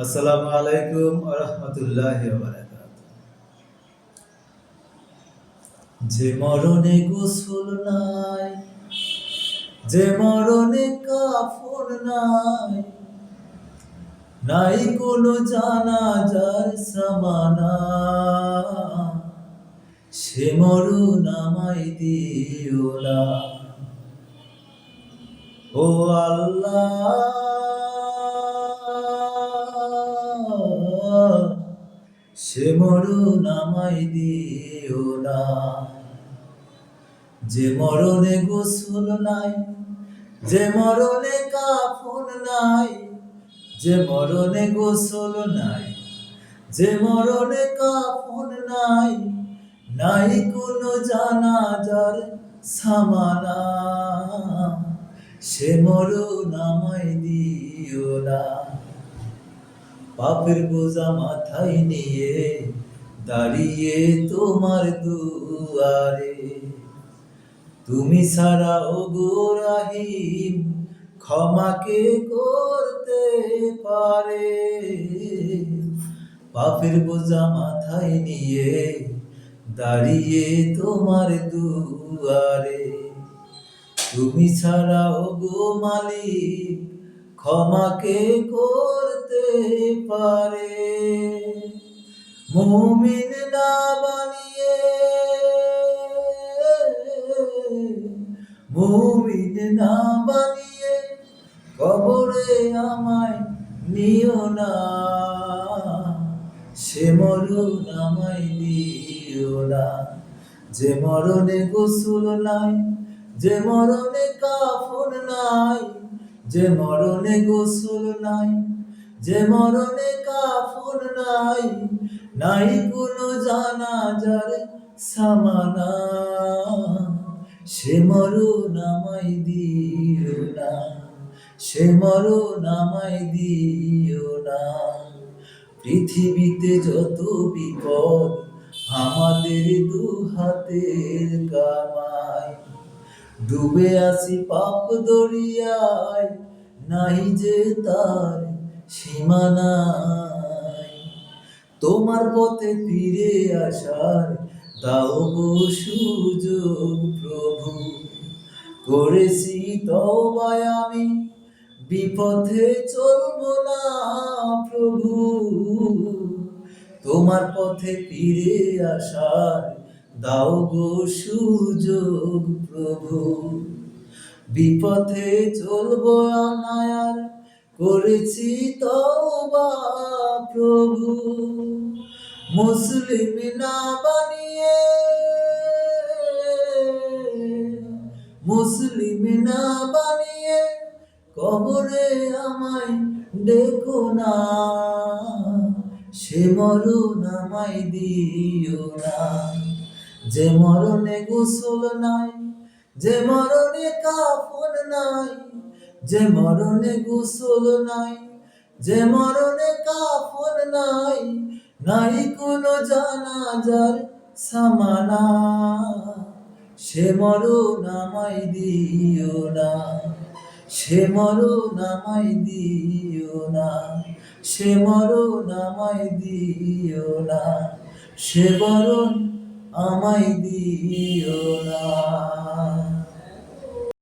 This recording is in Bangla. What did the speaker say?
আসসালামু আলাইকুম ওয়া রাহমাতুল্লাহি ওয়া বারাকাতুহু। যে মরণে গোসল নাই, যে মরণে কাফন নাই, নাই কোনো জানাজার সামানা, সে মরণ আমায় দিও না। ও আল্লাহ, সে মরণ আমায় দিও না। যে মরণে গোসল নাই, যে মরণে কাফন নাই, যে মরণে গোসল নাই, যে মরণে কাফন নাই, নাই কোনো জানাজার সামানা, সে মরণ আমায় দিও না। পাপের বোঝা মাথায় নিয়ে দাঁড়িয়ে তোমার দুয়ারে, তুমি ছাড়া ওগো রাহিম ক্ষমা কে করতে পারে। পাপের বোঝা মাথায় নিয়ে দাঁড়িয়ে তোমার দুয়ারে, তুমি ছাড়া ওগো মালিক ক্ষমা কে করতে পারে। মুমিন না বানিয়ে, মুমিন না বানিয়ে কবরে আমায় নিও না, সে মরণ আমায় দিও না। যে মরণে গোসল নাই, যে মরণে কাফন নাই, যে মরণে গোসল নাই, যে মরণে কাফন নাই, নাই কোনো জানাজার সামানা, সে মরণ আমায় দিও না, সে মরণ আমায় দিও না। পৃথিবীতে যত বিপদ আমাদের দু হাতের কামাই, ডুবে আসি পাপ দরিয়ায়, নাই যে তার সীমানায়। তোমার পথে ফিরে আসার দাও গো সুযোগ প্রভু, করেছি তওবা আমি, বিপথে চলবো না প্রভু। তোমার পথে ফিরে আসার দাও গো সুযোগ প্রভু, বিপথে চলবো না আর, করেছি তওবা প্রভু। মুসলিম না বানিয়ে, মুসলিম না বানিয়ে কবরে আমায় ডেকো না, সে মরণ আমায় দিও না। যে মরণে গোসল নাই, যে মরণে কাফন নাই, যে মরণে গোসল নাই, যে মরণে কাফন নাই, নাই কোনো জানাজার সামানা, সে মরণ আমায় দিও না, সে মরণ আমায় দিও না, সে মরণ আমায় দিও না, সে মরণ আমায় দিও না।